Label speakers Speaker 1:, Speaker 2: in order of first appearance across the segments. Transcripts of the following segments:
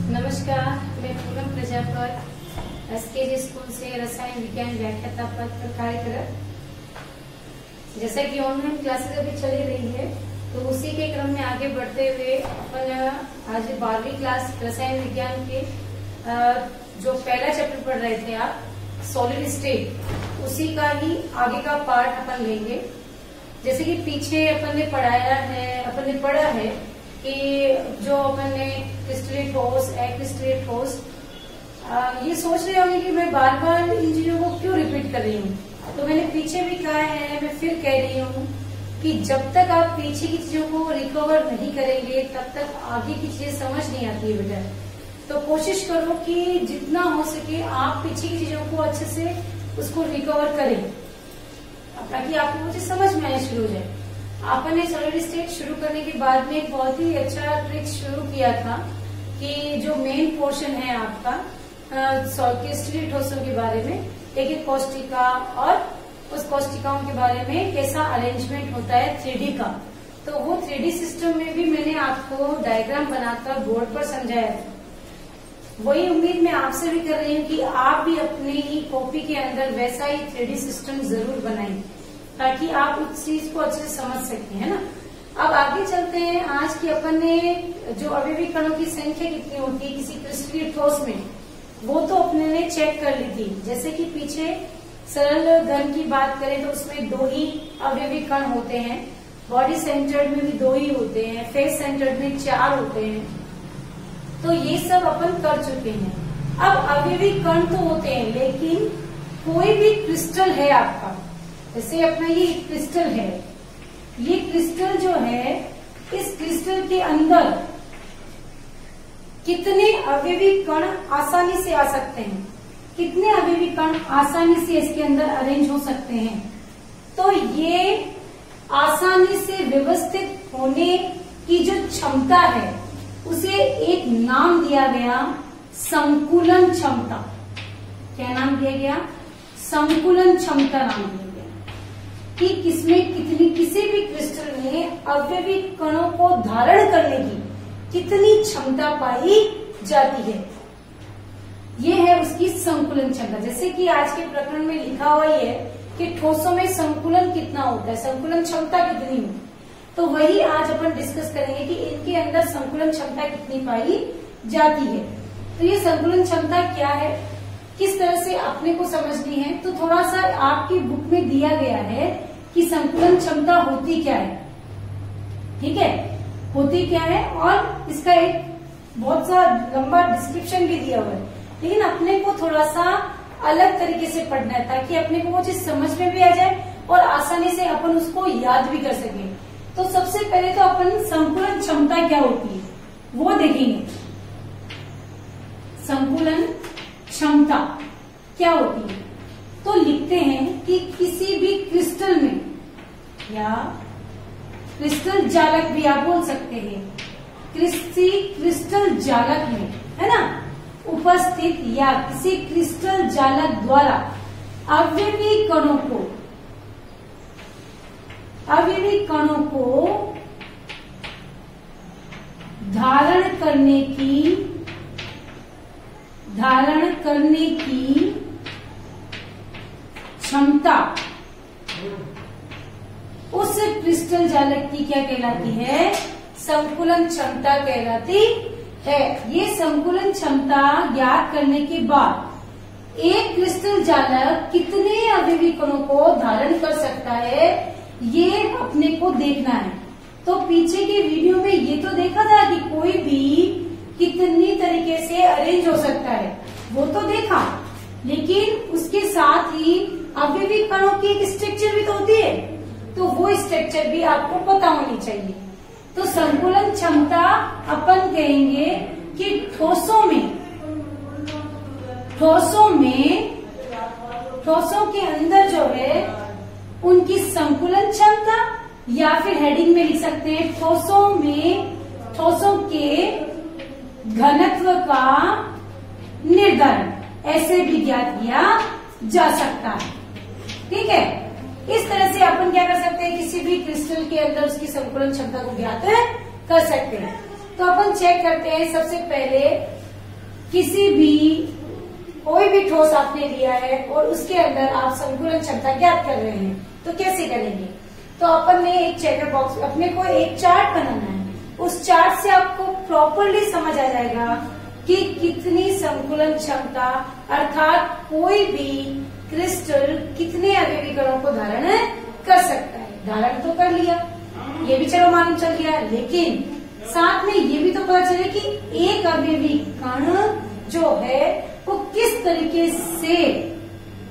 Speaker 1: नमस्कार, मैं Poonam Prajapat SKG school से रसायन विज्ञान व्याख्याता पद पर कार्यरत। जैसा कि ऑनलाइन क्लासेस अभी चली रही है, तो उसी के क्रम में आगे बढ़ते हुए अपन आज 12वीं क्लास रसायन विज्ञान के जो पहला चैप्टर पढ़ रहे थे आप, सॉलिड स्टेट, उसी का ही आगे का पार्ट अपन लेंगे। जैसे कि पीछे अपन ने पढ़ा है कि जो अपन ने क्रिस्टलीय ठोस, अक्रिस्टलीय ठोस, ये सोच रहे होंगे कि मैं बार बार इन चीजों को क्यों रिपीट कर रही हूँ। तो मैंने पीछे भी कहा है, मैं फिर कह रही हूँ कि जब तक आप पीछे की चीजों को रिकवर नहीं करेंगे तब तक आगे की चीजें समझ नहीं आती है बेटा। तो कोशिश करो कि जितना हो सके आप पीछे की चीजों को अच्छे से उसको रिकवर करें, ताकि आपको वो चीज समझ में आना शुरू हो जाए। आपने सॉलिड स्टेट शुरू करने के बाद में एक बहुत ही अच्छा ट्रिक शुरू किया था कि जो मेन पोर्शन है आपका क्रिस्टलीय ठोसों के बारे में, एक कोष्टिका और उस कोष्टिकाओं के बारे में कैसा अरेंजमेंट होता है 3D का। तो वो 3D सिस्टम में भी मैंने आपको डायग्राम बनाकर बोर्ड पर समझाया था। वही उम्मीद मैं आपसे भी कर रही हूँ कि आप भी अपनी ही कॉपी के अंदर वैसा ही 3D सिस्टम जरूर बनाएं, ताकि आप उस चीज को अच्छे से समझ सकें, है ना। अब आगे चलते हैं। आज की अपन ने जो अवयवी कणों की संख्या कितनी होती है किसी क्रिस्टलीय ठोस में, वो तो अपने ने चेक कर ली थी। जैसे कि पीछे सरल घन की बात करें तो उसमें 2 ही अवयवी कण होते हैं, बॉडी सेंटर्ड में भी 2 ही होते हैं, फेस सेंटर्ड में 4 होते हैं। तो ये सब अपन कर चुके हैं। अब अवयवी कण तो होते हैं, लेकिन कोई भी क्रिस्टल है आपका, जैसे अपना ये क्रिस्टल है, ये क्रिस्टल जो है, इस क्रिस्टल के अंदर कितने अवयवी कण आसानी से आ सकते हैं, कितने अवयवी कण आसानी से इसके अंदर अरेंज हो सकते हैं। तो ये आसानी से व्यवस्थित होने की जो क्षमता है उसे एक नाम दिया गया, संकुलन क्षमता। क्या नाम दिया गया? संकुलन क्षमता नाम दिया गया कि किसमें किसी भी क्रिस्टल में अवयवी कणों को धारण करने की कितनी क्षमता पाई जाती है, ये है उसकी संकुलन क्षमता। जैसे कि आज के प्रकरण में लिखा हुआ है कि ठोसों में संकुलन कितना होता है, संकुलन क्षमता कितनी होती है। तो वही आज अपन डिस्कस करेंगे कि इनके अंदर संकुलन क्षमता कितनी पाई जाती है। तो ये संकुलन क्षमता क्या है, किस तरह से अपने को समझनी है, तो थोड़ा सा आपकी बुक में दिया गया है कि संकुलन क्षमता होती क्या है। ठीक है, होती क्या है, और इसका एक बहुत सा लंबा डिस्क्रिप्शन भी दिया हुआ है, लेकिन अपने को थोड़ा सा अलग तरीके से पढ़ना है ताकि अपने को वो चीज समझ में भी आ जाए और आसानी से अपन उसको याद भी कर सके। तो सबसे पहले तो अपन संकुलन क्षमता क्या होती है वो देखेंगे। संकुलन क्षमता क्या होती है, तो लिखते हैं कि किसी भी क्रिस्टल में, या क्रिस्टल जालक भी आप बोल सकते हैं, किसी क्रिस्टल जालक में, है ना, उपस्थित या किसी क्रिस्टल जालक द्वारा अवयवी कणों को धारण करने की क्षमता उस क्रिस्टल जालक की क्या कहलाती है? संकुलन क्षमता कहलाती है। ये संकुलन क्षमता ज्ञात करने के बाद एक क्रिस्टल जालक कितने अवयवी कणों को धारण कर सकता है, ये अपने को देखना है। तो पीछे के वीडियो में ये तो देखा था कि कोई भी कितनी तरीके से अरेंज हो सकता है, वो तो देखा, लेकिन उसके साथ ही अवयवी कणों की एक स्ट्रक्चर भी तो होती है, तो वो स्ट्रक्चर भी आपको पता होनी चाहिए। तो संकुलन क्षमता अपन कहेंगे कि ठोसों के अंदर जो है उनकी संकुलन क्षमता, या फिर हेडिंग में लिख सकते हैं ठोसों के घनत्व का निर्धारण, ऐसे भी ज्ञात किया जा सकता है। ठीक है, इस तरह से अपन क्या कर सकते हैं, किसी भी क्रिस्टल के अंदर उसकी संकुलन क्षमता को ज्ञात कर सकते हैं। तो अपन चेक करते हैं सबसे पहले किसी भी कोई भी ठोस आपने लिया है और उसके अंदर आप संकुलन क्षमता ज्ञात कर रहे हैं, तो कैसे करेंगे? तो अपन ने एक चेकर बॉक्स, अपने को एक चार्ट बनाना है। उस चार्ट से आपको प्रॉपरली समझ आ जाएगा कि कितनी संकुलन क्षमता, अर्थात कोई भी क्रिस्टल कितने अवयवी कणों को धारण कर सकता है। धारण तो कर लिया, ये भी चलो मालूम चल गया, लेकिन साथ में ये भी तो पता चले कि एक अवयवी कण जो है वो किस तरीके से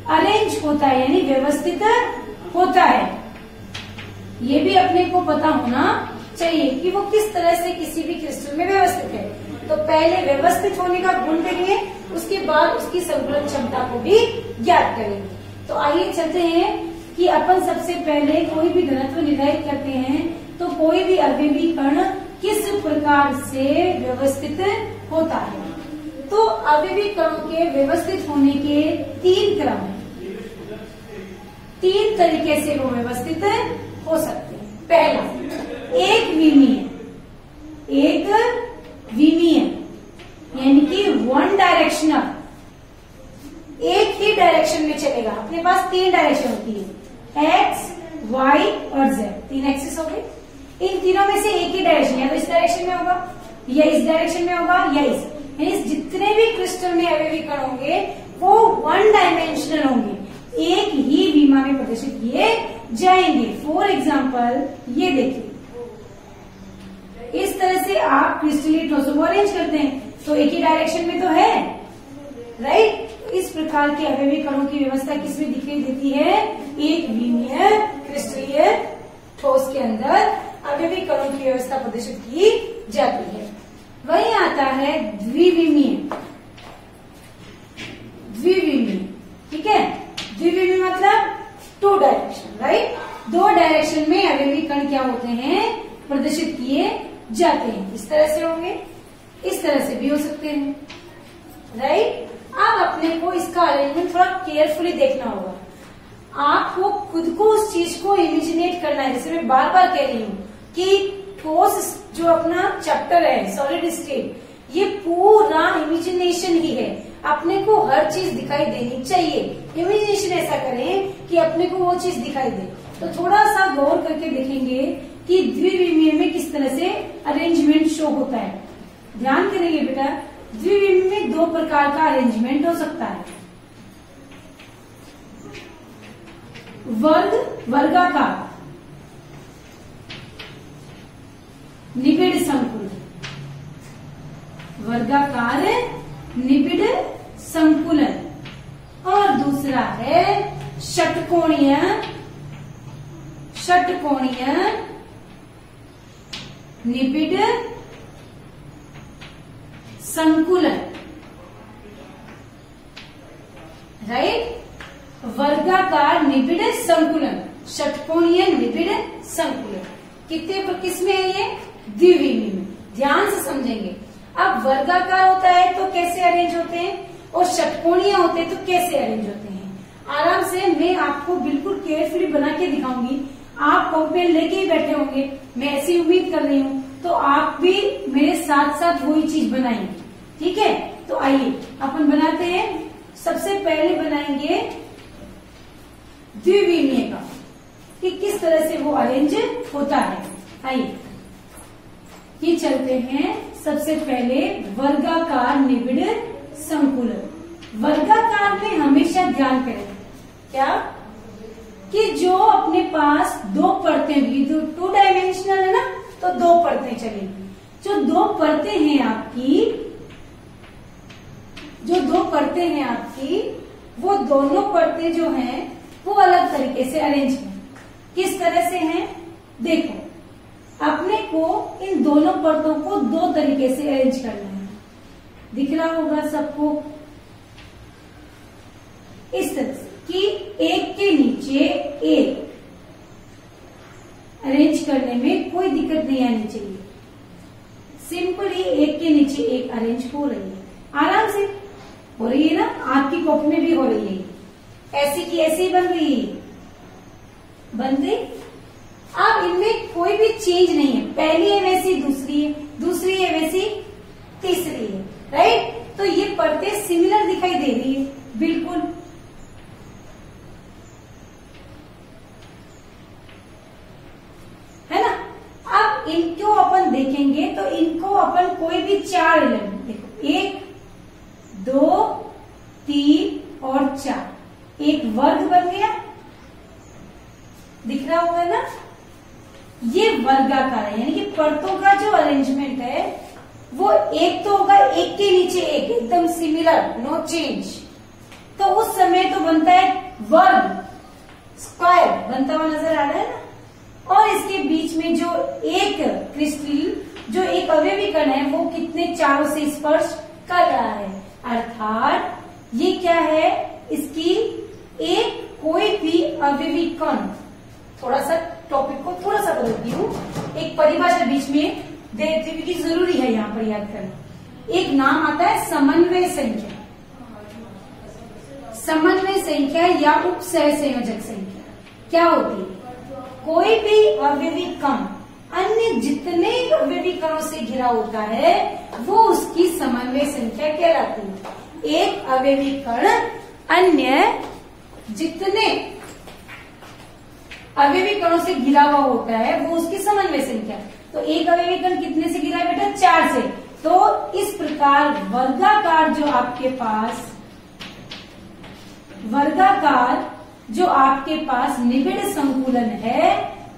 Speaker 1: अरेंज होता है, यानी व्यवस्थित होता है। ये भी अपने को पता होना चाहिए कि वो किस तरह से किसी भी क्रिस्टल में व्यवस्थित है। तो पहले व्यवस्थित होने का गुण देंगे, उसके बाद उसकी संकुलन क्षमता को भी ज्ञात करेंगे। तो आइए चलते हैं कि अपन सबसे पहले कोई भी घनत्व निर्धारित करते हैं, तो कोई भी अवयवी कण किस प्रकार से व्यवस्थित होता है। तो अवयवी कणों के व्यवस्थित होने के 3 क्रम हैं। 3 तरीके से वो व्यवस्थित हो सकते हैं। पहला, एक विमीय यानी कि 1 डायरेक्शनल, एक ही डायरेक्शन में चलेगा। अपने पास 3 डायरेक्शन होती है, एक्स, वाई और जेड, 3 एक्सिस हो गए। इन तीनों में से एक ही डायरेक्शन, या तो इस डायरेक्शन में होगा, या इस डायरेक्शन में होगा, या इस, यानी जितने भी क्रिस्टल में अवयवी कण होंगे वो 1 डायमेंशनल होंगे, एक ही विमा में प्रदर्शित किए जाएंगे। फॉर एग्जाम्पल ये देखिए, इस तरह से आप क्रिस्टलीय ठोसों को अरेंज करते हैं, तो एक ही डायरेक्शन में तो है, राइट। इस प्रकार के अवयवी कणों की व्यवस्था किसमें दिखाई देती है? एक विमीय क्रिस्टलीय ठोस के अंदर अवयवी कणों की व्यवस्था प्रदर्शित की जाती है। वहीं आता है द्विविमीय, ठीक है। द्विविमीय मतलब 2 डायरेक्शन, राइट। 2 डायरेक्शन में अवयवी कण क्या होते हैं? प्रदर्शित किए जाते हैं। इस तरह से होंगे, इस तरह से भी हो सकते हैं, राइट। अब अपने को इसका अरेंजमेंट थोड़ा केयरफुली देखना होगा। आपको खुद को उस चीज को इमेजिनेट करना है। जैसे मैं बार बार कह रही हूँ कि ठोस जो अपना चैप्टर है सॉलिड स्टेट, ये पूरा इमेजिनेशन ही है। अपने को हर चीज दिखाई देनी चाहिए। इमेजिनेशन ऐसा करें कि अपने को वो चीज दिखाई दे। तो थोड़ा सा गौर करके देखेंगे कि द्विविमीय में किस तरह से अरेंजमेंट शो होता है। ध्यान करेंगे बेटा, द्विविमीय में 2 प्रकार का अरेंजमेंट हो सकता है। वर्गाकार, निबिड़ संकुलन, वर्गाकार निबिड़ संकुलन, और दूसरा है षटकोणीय निबिड़ संकुलन, राइट। वर्गाकार निबिड़ संकुलन, षटकोणीय निबिड़ संकुलन किसमें है? ये द्विविमीय में। ध्यान से समझेंगे। अब वर्गाकार होता है तो कैसे अरेंज होते हैं, और षटकोणीय होते हैं तो कैसे अरेंज होते हैं। आराम से मैं आपको बिल्कुल केयरफुली बना के दिखाऊंगी। आप कॉम्पेन लेके ही बैठे होंगे, मैं ऐसी उम्मीद कर रही हूँ। तो आप भी मेरे साथ साथ वही चीज बनाएंगे, ठीक है। तो आइए अपन बनाते हैं। सबसे पहले बनाएंगे द्विविमीय का, कि किस तरह से वो अरेंज होता है। आइए ये चलते हैं। सबसे पहले वर्गाकार निबिड़ संकुलन। वर्गाकार में हमेशा ध्यान करें क्या, कि जो अपने पास 2 परतें भी, 2 डायमेंशनल है ना, तो 2 परतें चलेंगी। जो 2 परतें हैं आपकी, वो दोनों परतें जो हैं वो अलग तरीके से अरेंज हैं। किस तरह से हैं? देखो, अपने को इन दोनों परतों को 2 तरीके से अरेंज करना है। दिख रहा होगा सबको, इस तरह से कि एक के नीचे एक अरेंज करने में कोई दिक्कत नहीं आनी चाहिए। सिंपली एक के नीचे एक अरेंज हो रही है, आराम से हो रही है ना। आपकी कॉपी में भी हो रही है, ऐसी की ऐसी ही बन रही है, बन गई। अब इनमें कोई भी चेंज नहीं है, पहली है वैसी दूसरी है, दूसरी है वैसी तीसरी है, राइट। तो ये परतें सिमिलर दिखाई दे रही है, बिल्कुल। है ना। अब इनको अपन देखेंगे तो इनको अपन कोई भी 4 एलिमेंट, देखो 1, 2, 3 और 4, एक वर्ग बन गया, दिख रहा होगा ना। ये वर्गाकार है, यानी कि परतों का जो अरेंजमेंट है वो एक तो होगा, एक के नीचे एक, एकदम सिमिलर, नो चेंज। तो उस समय तो बनता है वर्ग, स्क्वायर बनता हुआ नजर आ रहा है ना। और इसके बीच में जो एक क्रिस्टल, जो एक अवयवी कण है, वो कितने चारों से स्पर्श कर रहा है, अर्थात ये क्या है, इसकी एक कोई भी अवयवी कण। थोड़ा सा टॉपिक को थोड़ा सा बदलती हूँ, एक परिभाषा बीच में दे देती हूँ क्योंकि जरूरी है यहाँ पर याद करना। एक नाम आता है समन्वय संख्या, समन्वय संख्या या उप सहसंयोजक संख्या। क्या होती है, कोई भी अवयवी कण अन्य जितने अवयवी कणों से घिरा होता है वो उसकी समन्वय संख्या कहलाती है। एक अवयवी कण अन्य जितने अवयवी कणों से घिरा हुआ होता है वो उसकी समन्वय संख्या। तो एक अवयवी कण कितने से घिरा है बेटा, 4 से। तो इस प्रकार वर्गाकार जो आपके पास निबिड़ संकुलन है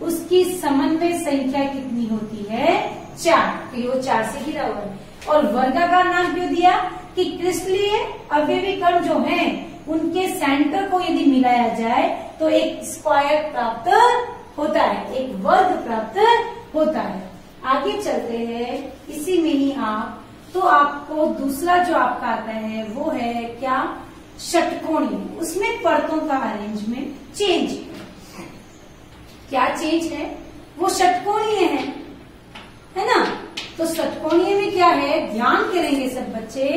Speaker 1: उसकी समन्वय संख्या कितनी होती है, 4। तो वो 4 से घिरा हुआ है। और वर्गाकार नाम क्यों दिया कि क्रिस्टलीय अवयवी कण जो हैं उनके सेंटर को यदि मिलाया जाए तो एक स्क्वायर प्राप्त होता है, एक वर्ग प्राप्त होता है। आगे चलते हैं, इसी में ही तो आपको दूसरा जो आपका आता है वो है क्या, षटकोणीय। उसमें परतों का अरेंजमेंट चेंज, क्या चेंज है, वो षटकोणीय है ना। तो षटकोणीय में क्या है, ध्यान करेंगे सब बच्चे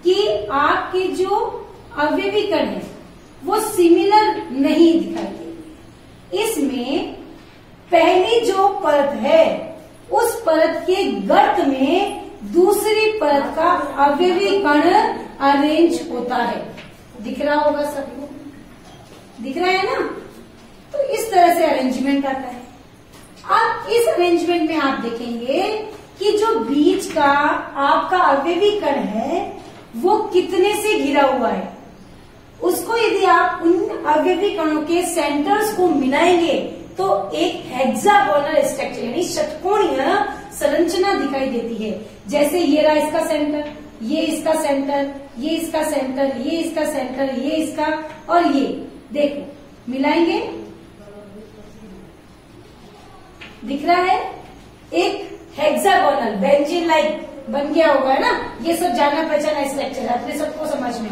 Speaker 1: कि आपके जो अवयवी कण है वो सिमिलर नहीं दिखाई देंगे। इसमें पहली जो परत है उस परत के गर्त में दूसरी परत का अवयवी कण अरेंज होता है। दिख रहा होगा सबको, दिख रहा है ना। तो इस तरह से अरेंजमेंट आता है। अब इस अरेंजमेंट में आप देखेंगे कि जो बीच का आपका अवयवी कण है वो कितने से घिरा हुआ है। उसको यदि आप उन अवयवी कणों के सेंटर्स को मिलाएंगे तो एक हेक्सागोनल स्ट्रक्चर यानी षटकोणीय संरचना दिखाई देती है। जैसे ये रहा इसका सेंटर, ये इसका सेंटर, ये इसका सेंटर, ये इसका सेंटर, ये इसका, और ये देखो मिलाएंगे, दिख रहा है एक हेक्सागोनल बेंजीन लाइक बन गया होगा ना। ये सब जाना पहचाना स्ट्रक्चर है, अपने सबको समझ में।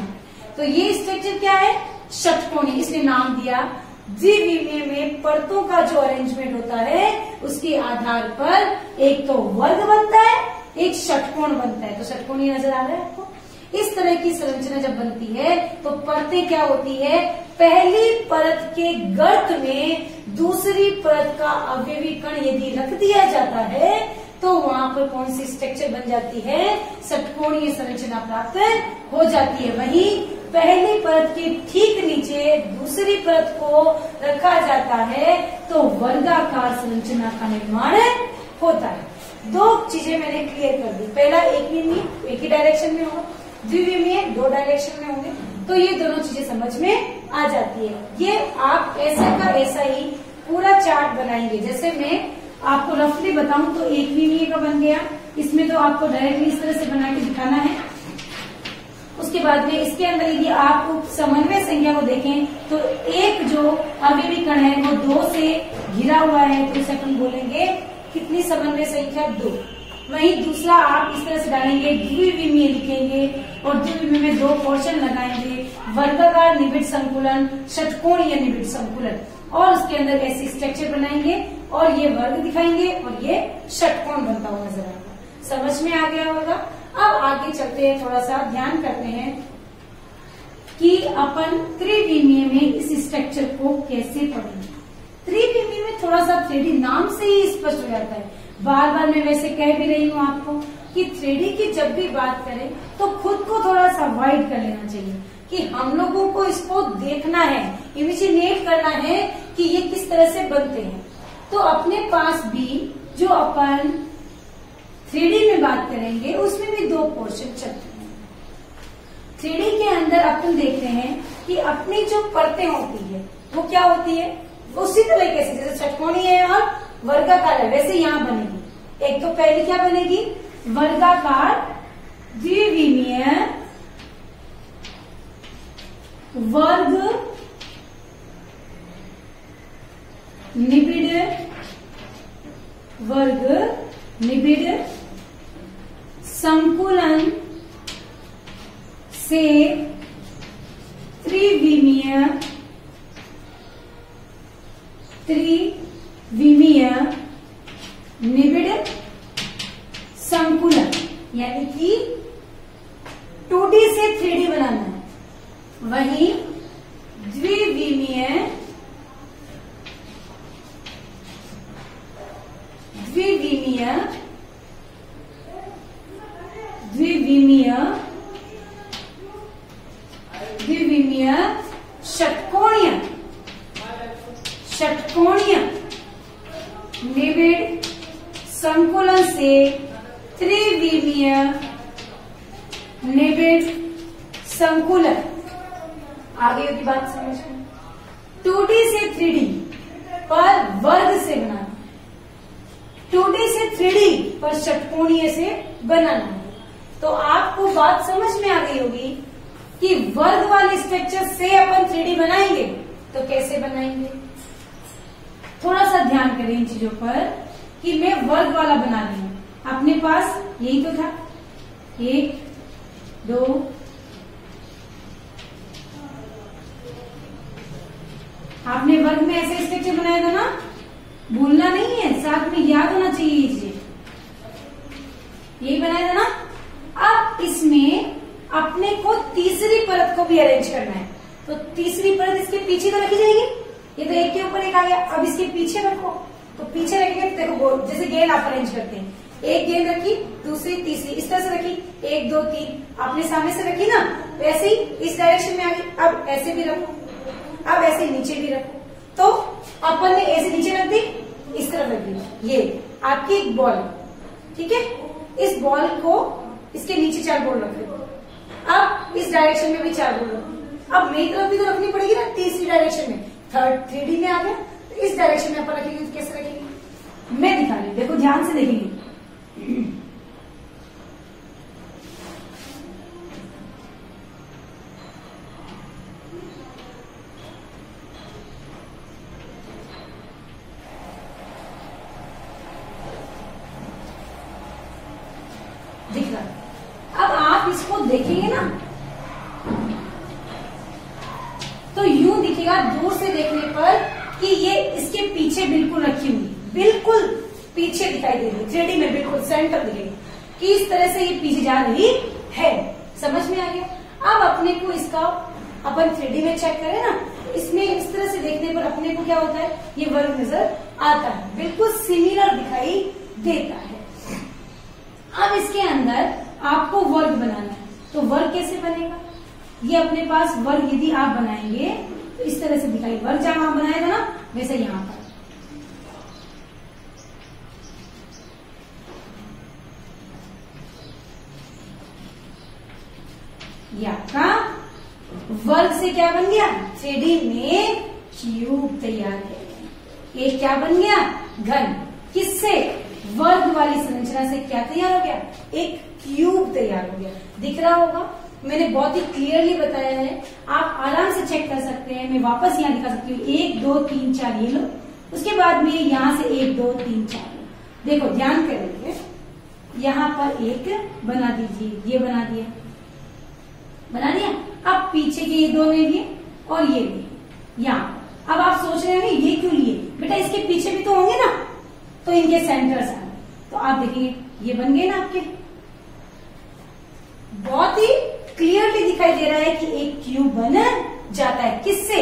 Speaker 1: तो ये स्ट्रक्चर क्या है, षटकोणीय, इसलिए नाम दिया। द्विविमीय में परतों का जो अरेंजमेंट होता है उसके आधार पर एक तो वर्ग बनता है, एक षटकोण बनता है। तो षटकोणीय नजर आ रहा है आपको। इस तरह की संरचना जब बनती है तो परतें क्या होती है, पहली परत के गर्त में दूसरी परत का अवयवी कण यदि रख दिया जाता है तो वहां पर कौन सी स्ट्रक्चर बन जाती है, षटकोणीय संरचना प्राप्त हो जाती है। वहीं पहली परत के ठीक नीचे दूसरी परत को रखा जाता है तो वर्गाकार संरचना का निर्माण होता है। 2 चीजें मैंने क्लियर कर दी। पहला एक ही डायरेक्शन में होगा, द्विविमीय 2 डायरेक्शन में होंगे। तो ये दोनों चीजें समझ में आ जाती है। ये आप ऐसा का ऐसा ही पूरा चार्ट बनाएंगे। जैसे मैं आपको रफली बताऊं तो एक विमीय का बन गया, इसमें तो आपको डायरेक्टली इस तरह से बना के दिखाना है। उसके बाद में इसके अंदर यदि आप समन्वय संख्या को देखें तो एक जो अवयवी कण है वो 2 से घिरा हुआ है, तो इसे अपन बोलेंगे कितनी समन्वय संख्या, 2। वहीं दूसरा आप इस तरह से डालेंगे, द्विविमीय लिखेंगे और द्विविमीय में 2 पोर्शन लगाएंगे, वर्गाकार निबिड़ संकुलन, षटकोणीय निबिड़ संकुलन, और उसके अंदर ऐसी स्ट्रक्चर बनाएंगे और ये वर्ग दिखाएंगे और ये षटकोण बनता हुआ नजर आएगा। समझ में आ गया होगा। अब आगे चलते हैं, थोड़ा सा ध्यान करते हैं कि अपन त्रिविमीय में इस स्ट्रक्चर को कैसे पढ़ेंगे। त्रिविमीय में थोड़ा सा 3D नाम से ही स्पष्ट हो जाता है। बार बार मैं वैसे कह भी रही हूँ आपको कि 3D की जब भी बात करें तो खुद को अवॉइड कर लेना चाहिए कि हम लोगों को इसको देखना है, इमेजिनेट करना है कि ये किस तरह से बनते हैं। तो अपने पास भी जो अपन 3D में बात करेंगे उसमें भी 2 पोर्शन चलते हैं। 3D के अंदर अपन देख रहे हैं कि अपनी जो परतें होती है वो क्या होती है, उसी तरीके से जैसे षटकोणीय है और वर्गाकार है वैसे यहाँ बनेगी। एक तो पहले क्या बनेगी, वर्गाकार द्विविमीय वर्ग निबिड़ संकुलन से त्रिविमीय निबिड़ संकुलन, यानी कि 2D से 3D बनाना है। वहीं द्विविमीय षटकोणीय निबिड़ संकुलन से त्रिविमीय निबिड़ संकुलन। आगे की बात समझ में, 2D से 3D पर वर्ग से बनाना, 2D से 3D पर षटकोणीय से बनाना है। तो आपको बात समझ में आ गई होगी कि वर्ग वाले स्ट्रक्चर से अपन 3D बनाएंगे तो कैसे बनाएंगे। थोड़ा सा ध्यान करें इन चीजों पर कि मैं वर्ग वाला बना रही हूं। अपने पास यही तो था, 1 2 आपने वर्ग में ऐसे स्ट्रक्चर बनाया था ना, भूलना नहीं है, साथ में याद होना चाहिए ये चीज। यही बनाया था ना। अब इसमें अपने को तीसरी परत को भी अरेंज करना है, तो तीसरी परत इसके पीछे तो रखी जाएगी। ये तो एक के ऊपर एक आ गया, अब इसके पीछे रखो, तो पीछे रखेंगे तो देखो जैसे गेंद आप अरेंज करते हैं, एक गेंद रखी, दूसरी तीसरी इस तरह से रखी, 1 2 3 आपने सामने से रखी ना, वैसे ही इस डायरेक्शन में आ गई। अब ऐसे भी रखो, अब ऐसे नीचे भी रखो, तो अपन ने ऐसे नीचे रख दी, इस तरफ रख दी। ये आपकी एक बॉल, ठीक है, इस बॉल को इसके नीचे 4 बॉल रख दो। अब इस डायरेक्शन में भी 4 बॉल रखो। अब मेरी तरफ भी तो रखनी पड़ेगी ना, तीसरी डायरेक्शन में, 3D में आ गया, तो इस डायरेक्शन में अपन रखेंगे तो कैसे रखेंगे, मैं दिखा रही हूं, देखो ध्यान से देखेंगे। दिख रहा। अब आप इसको देखेंगे ना तो यूं दिखेगा दूर से देखने पर कि ये इसके पीछे बिल्कुल रखी हुई, बिल्कुल पीछे दिखाई दे रही, 3D में बिल्कुल सेंटर दिखेगी कि इस तरह से ये पीछे जा रही है। समझ में आ गया। अब अपने को इसका अपन 3D में चेक करें ना, इसमें इस तरह से देखने पर अपने को क्या होता है, ये वर्ग नजर आता है, बिल्कुल सिमिलर दिखाई देता है। अब इसके अंदर आपको वर्ग बनाना है, तो वर्ग कैसे बनेगा, ये अपने पास वर्ग यदि आप बनाएंगे तो इस तरह से दिखाई, वर्ग जहां आप बनाया था ना वैसे यहां पर ये आपका वर्ग से क्या बन गया, 3D में क्यूब तैयार है। एक क्या बन गया, घन। किससे, वर्ग वाली संरचना से क्या तैयार हो गया, एक क्यूब तैयार हो गया। दिख रहा होगा, मैंने बहुत ही क्लियरली बताया है, आप आराम से चेक कर सकते हैं। मैं वापस यहाँ दिखा सकती हूँ, 1 2 3 4 ये लो, उसके बाद में यहाँ से 1 2 3 4 लो। देखो ध्यान करेंगे, यहाँ पर एक बना दीजिए, ये बना दिया, बना दिया। अब पीछे के ये 2 ले लिए और ये लिए यहाँ। अब आप सोच रहे हैं ये क्यों लिए, बेटा इसके पीछे भी तो होंगे ना, तो इनके सेंटर्स आ गए, तो आप देखेंगे ये बन गए ना आपके। बहुत ही क्लियरली दिखाई दे रहा है कि एक क्यूब बन जाता है। किससे,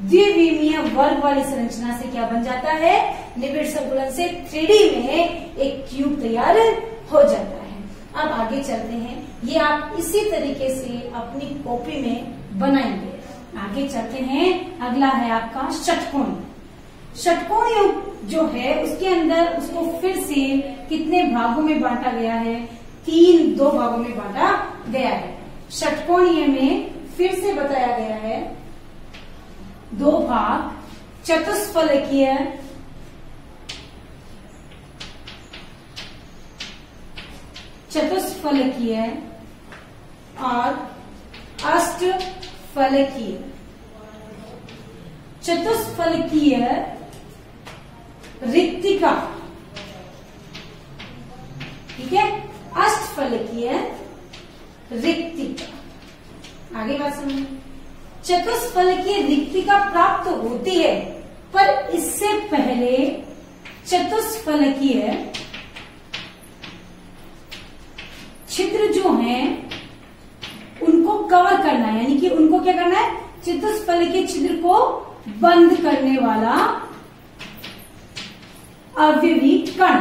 Speaker 1: द्विविमीय वर्ग वाली संरचना से क्या बन जाता है, निबिड़ संकुलन से 3D में एक क्यूब तैयार हो जाता है। अब आगे चलते हैं,
Speaker 2: ये आप इसी तरीके से अपनी कॉपी में बनाएंगे। आगे चलते हैं, अगला है आपका षटकोण। षटकोण जो है उसके अंदर उसको फिर से कितने भागों में बांटा गया है? दो भागों में बांटा गया है। षटकोणीय में फिर से बताया गया है 2 भाग, चतुष्फलकीय और अष्टफलकीय। चतुष्फलकीय रिक्तिका, ठीक है, अष्टफलकीय रिक्तिका। आगे बात समझिए। चतुष्फलकीय रिक्तिका प्राप्त होती है, पर इससे पहले चतुष्फलकीय छिद्र जो हैं उनको कवर करना है, यानी कि उनको क्या करना है? चतुष्फलकीय छिद्र को बंद करने वाला अवयवी कण।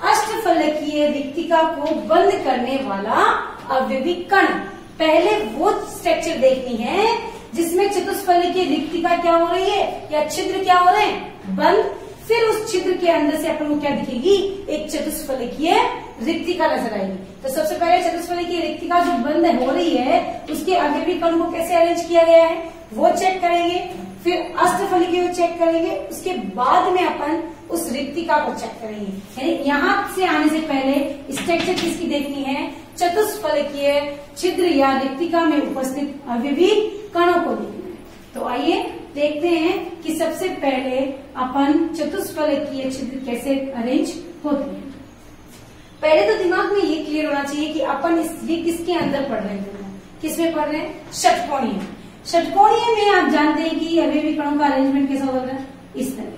Speaker 2: अष्टफलकीय रिक्तिका को बंद करने वाला अवयवी कण। पहले वो स्ट्रक्चर देखनी है जिसमें चतुष्फलकीय रिक्तिका क्या हो रही है या छिद्र क्या हो रहे हैं? बंद। फिर उस छिद्र के अंदर से अपन को क्या दिखेगी? एक चतुष्फलकीय रिक्तिका नजर आएगी। तो सबसे पहले चतुष्फलकीय रिक्तिका जो बंद हो रही है उसके अवयवी कण को कैसे अरेंज किया गया है वो चेक करेंगे। फिर अष्टफलकीय को चेक करेंगे, उसके बाद में अपन उस रिक्तिका को चेक करेंगे। यानी यहाँ से आने से पहले स्ट्रक्चर किसकी देखनी है? चतुष्फलकीय छिद्र या रिक्तिका में उपस्थित अवयवी कणों को देखना है। तो आइए देखते हैं कि सबसे पहले अपन चतुष्फलकीय छिद्र कैसे अरेंज होते हैं। पहले तो दिमाग में ये क्लियर होना चाहिए कि अपन ये किसके अंदर पढ़ रहे हैं, किसमें पढ़ रहे हैं? षटकोणीय। षटकोणीय में आप जानते हैं कि अवयवी कणों का अरेंजमेंट कैसा होगा? इस तरह।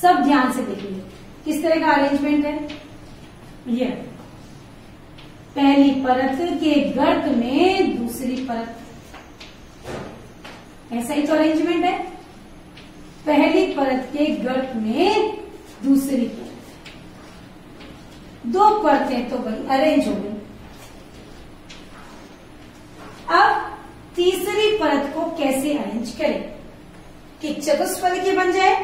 Speaker 2: सब ध्यान से देखिए किस तरह का अरेंजमेंट है। ये पहली परत के गर्त में दूसरी परत, ऐसा ही तो अरेंजमेंट है। पहली परत के गर्त में दूसरी परत, 2 परतें तो गई, अरेंज हो गई। अब तीसरी परत को कैसे अरेंज करें कि चतुष्फलकीय बन जाए,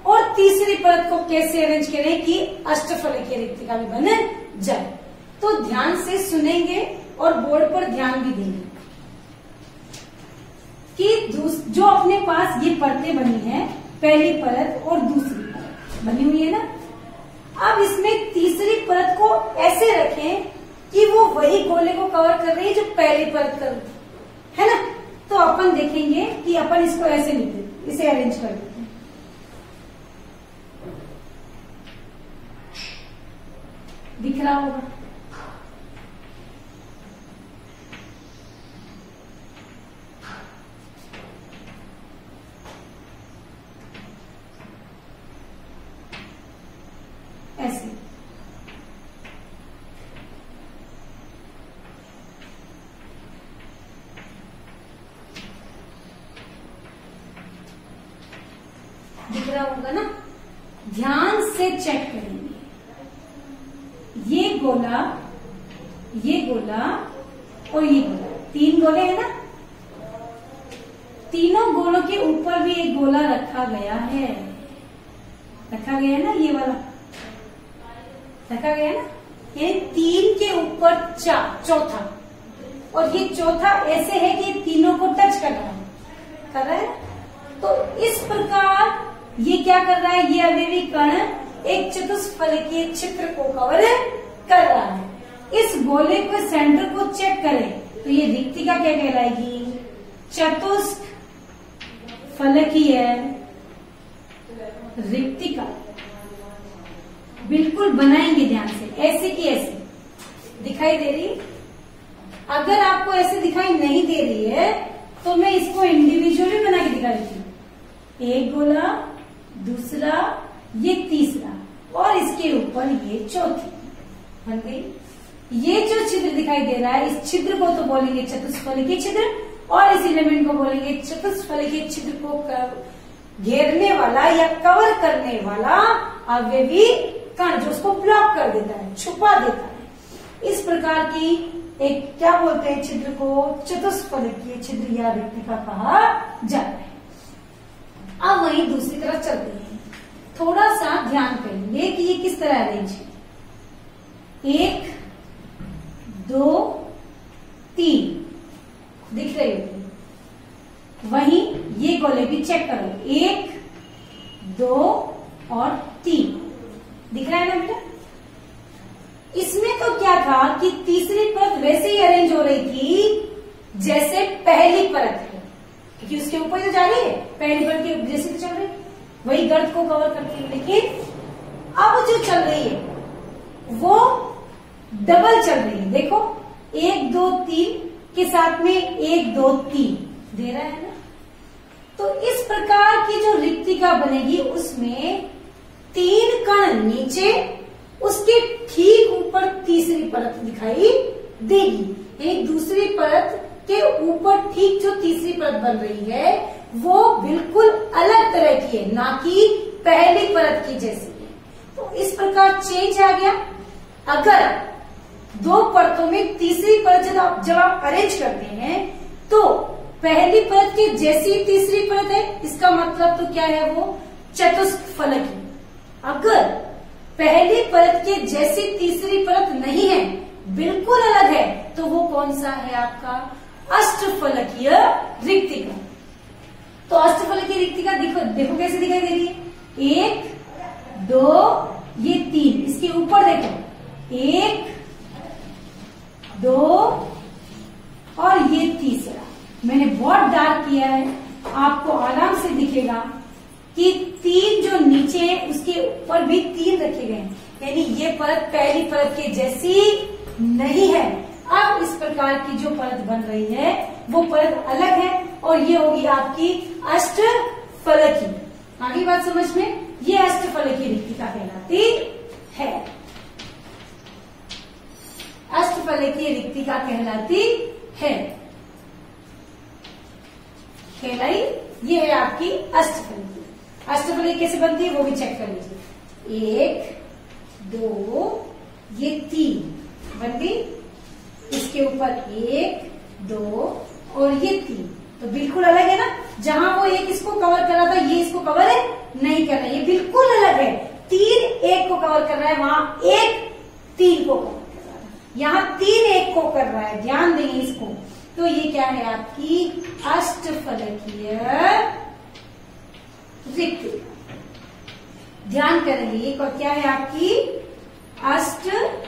Speaker 2: और तीसरी परत को कैसे अरेंज करें कि अष्टफलकीय रिक्तिका भी बन जाए। तो ध्यान से सुनेंगे और बोर्ड पर ध्यान भी देंगे कि जो अपने पास ये परतें बनी है, पहली परत और दूसरी परत बनी हुई है ना, अब इसमें तीसरी परत को ऐसे रखें कि वो वही गोले को कवर कर रही है जो पहली परत कर रही है ना। तो अपन देखेंगे कि अपन इसको ऐसे लिख देते, इसे अरेंज कर देते हैं। दिख रहा होगा? ऐसे दिख रहा होगा ना? ध्यान से चेक करेंगे। ये गोला और ये गोला, 3 गोले हैं ना। तीनों गोलों के ऊपर भी एक गोला रखा गया है ना, ये वाला रखा गया ना। यानी 3 के ऊपर 4, चौथा, और ये चौथा ऐसे है कि तीनों को टच कर रहा है। तो इस प्रकार ये क्या कर रहा है? ये अवयवी कण एक चतुष्फलकीय छिद्र को कवर कर रहा है। इस गोले को सेंटर को चेक करें तो ये रिक्तिका क्या कहलाएगी? चतुष्फलकीय रिक्तिका। बिल्कुल बनाएंगे ध्यान से, ऐसे की ऐसे दिखाई दे रही। अगर आपको ऐसे दिखाई नहीं दे रही है तो मैं इसको इंडिविजुअली बना के दिखा देती हूँ। एक गोला, दूसरा, ये तीसरा, और इसके ऊपर ये चौथी बन गई। ये जो छिद्र दिखाई दे रहा है, इस छिद्र को तो बोलेंगे चतुष्फलकीय छिद्र, और इस एलिमेंट को बोलेंगे चतुष्फलकीय छिद्र को घेरने वाला या कवर करने वाला अवयवी कण, जो उसको ब्लॉक कर देता है, छुपा देता है। इस प्रकार की एक क्या बोलते हैं छिद्र को, चतुष्फलकीय छिद्र या रिक्तिका कहा जाता है। अब वही दूसरी तरफ चलते हैं, थोड़ा सा ध्यान करेंगे कि ये किस तरह अरेंज है। 1 2 3 दिख रही होगी। वहीं ये गोले भी चेक करो, 1 2 और 3 दिख रहा है ना बेटा। इसमें तो क्या था कि तीसरी परत वैसे ही अरेंज हो रही थी जैसे पहली परत है, क्योंकि उसके ऊपर जो जा रही है पहली परत के जैसे तो चल रही है, वही गर्त को कवर करती है। लेकिन अब जो चल रही है वो डबल चल रही है। देखो 1 2 3 के साथ में 1 2 3 दे रहा है ना। तो इस प्रकार की जो रिक्तिका बनेगी उसमें 3 कण नीचे, उसके ठीक ऊपर तीसरी परत दिखाई देगी। यानी दूसरी परत के ऊपर ठीक जो तीसरी परत बन रही है वो बिल्कुल अलग तरह की है, ना कि पहली परत की जैसी है। तो इस प्रकार चेंज आ गया। अगर 2 परतों में तीसरी परत जब आप अरेंज करते हैं तो पहली परत के जैसी तीसरी परत है, इसका मतलब तो क्या है, वो चतुष्फलकी। अगर पहली परत के जैसी तीसरी परत नहीं है, बिल्कुल अलग है, तो वो कौन सा है आपका अष्टफलकीय रिक्तिका। तो अष्टफलकीय रिक्तिका देखो कैसे दिखाई दे रही है। 1 2 ये 3, इसके ऊपर देखो 1 2 और ये तीसरा। मैंने बहुत डार्क किया है, आपको आराम से दिखेगा कि 3 जो नीचे है उसके ऊपर भी 3 रखे गए हैं, यानी ये परत पहली परत के जैसी नहीं है। अब इस प्रकार की जो परत बन रही है वो परत अलग है और ये होगी आपकी अष्टफलकी। आगे बात समझ में, ये अष्टफलकी रिक्तिका कहलाती है। अष्टफलकी रिक्तिका कहलाती है। कहलाई ये है आपकी अष्टफलकी। अष्टफलकी कैसे बनती है वो भी चेक कर लीजिए। 1 2 ये 3 बन गई, इसके ऊपर 1 2 और ये 3, तो बिल्कुल अलग है ना। जहां वो 1 इसको कवर कर रहा था, ये इसको कवर नहीं कर रहा है, ये बिल्कुल अलग है। 3 1 को कवर कर रहा है, वहां 1 3 को कवर कर रहा है, यहाँ 3 1 को कर रहा है। ध्यान देंगे इसको। तो ये क्या है आपकी अष्टफलकीय रिक्तिका। ध्यान करेंगे, एक और क्या है आपकी अष्टफलकीय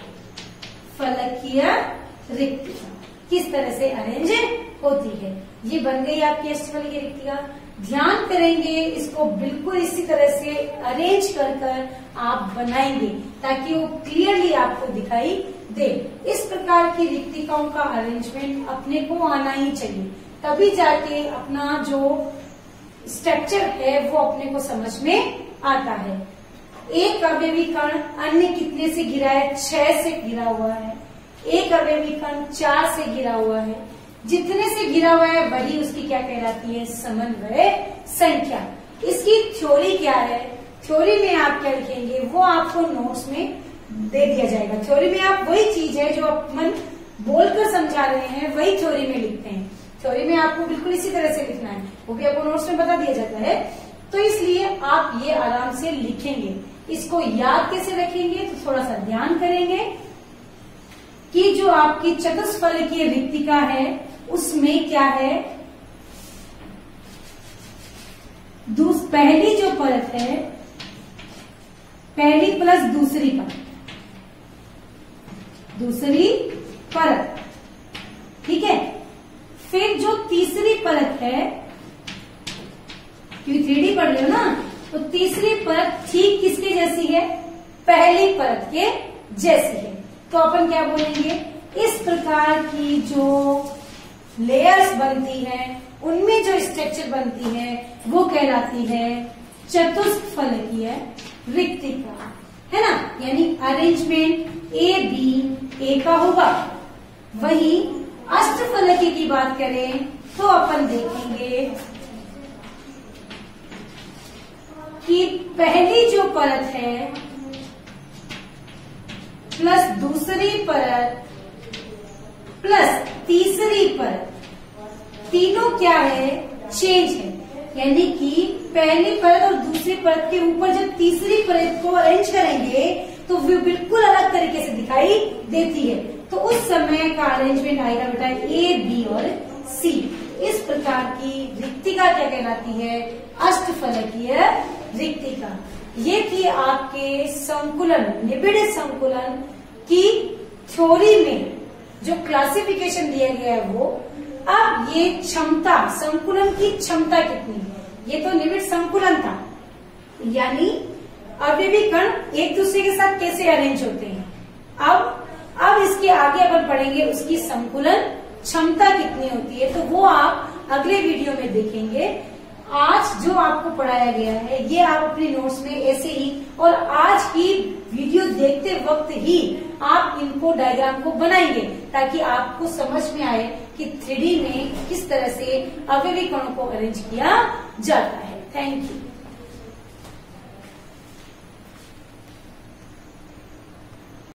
Speaker 2: रिक्तिका, किस तरह से अरेंज होती है। ये बन गई आपकी अष्टफलकीय रिक्तिका। ध्यान करेंगे इसको, बिल्कुल इसी तरह से अरेंज कर आप बनाएंगे ताकि वो क्लियरली आपको दिखाई दे। इस प्रकार की रिक्तिकाओं का अरेंजमेंट अपने को आना ही चाहिए, तभी जाके अपना जो स्ट्रक्चर है वो अपने को समझ में आता है। एक अवयवी कण अन्य कितने से घिरा है, 6 से घिरा हुआ है। एक अवयवी कण 4 से घिरा हुआ है। जितने से घिरा हुआ है वही उसकी क्या कहलाती है, समन्वय संख्या। इसकी थ्योरी क्या है, थ्योरी में आप क्या लिखेंगे वो आपको नोट्स में दे दिया जाएगा। थ्योरी में आप वही चीज है जो अपन बोलकर समझा रहे हैं वही थ्योरी में लिखते हैं। थ्योरी में आपको बिल्कुल इसी तरह से लिखना है, वो भी आपको नोट्स में बता दिया जाता है। तो इसलिए आप ये आराम से लिखेंगे। इसको याद कैसे रखेंगे, तो थोड़ा सा ध्यान करेंगे कि जो आपकी चतुष्फलकीय रिक्तिका है उसमें क्या है, पहली जो परत है, पहली प्लस दूसरी परत, दूसरी परत, ठीक है। फिर जो तीसरी परत है, क्योंकि 3D पढ़ रहे हो ना, तो तीसरी परत ठीक किसके जैसी है, पहली परत के जैसी है। तो अपन क्या बोलेंगे, इस प्रकार की जो लेयर्स बनती हैं उनमें जो स्ट्रक्चर बनती है वो कहलाती है चतुष्फलकीय रिक्तिका, है ना। यानी अरेंजमेंट A का होगा। वही अष्टफलकीय की बात करें तो अपन देखेंगे कि पहली जो परत है प्लस दूसरी परत प्लस तीसरी परत, तीनों क्या है, चेंज है। यानी कि पहली परत और दूसरी परत के ऊपर जब तीसरी परत को अरेंज करेंगे तो वो बिल्कुल अलग तरीके से दिखाई देती है। तो उस समय का अरेंजमेंट आएगा बेटा ए, बी और सी। इस प्रकार की रिक्तिका क्या कहलाती है, अष्टफलकीय रिक्तिका। ये थी आपके संकुलन, निबिड़ संकुलन की थ्योरी में जो क्लासिफिकेशन दिया गया है वो। अब ये क्षमता, संकुलन की क्षमता कितनी है, ये तो निबिड़ संकुलन था, यानी अवयवी कण एक दूसरे के साथ कैसे अरेंज होते हैं। अब इसके आगे अपन पढ़ेंगे उसकी संकुलन क्षमता कितनी होती है, तो वो आप अगले वीडियो में देखेंगे। आज जो आपको पढ़ाया गया है ये आप अपने नोट्स में ऐसे ही और आज की वीडियो देखते वक्त ही आप इनको डायग्राम को बनाएंगे ताकि आपको समझ में आए कि 3D में किस तरह से अवयवी कणों को अरेंज किया जाता है। Thank you.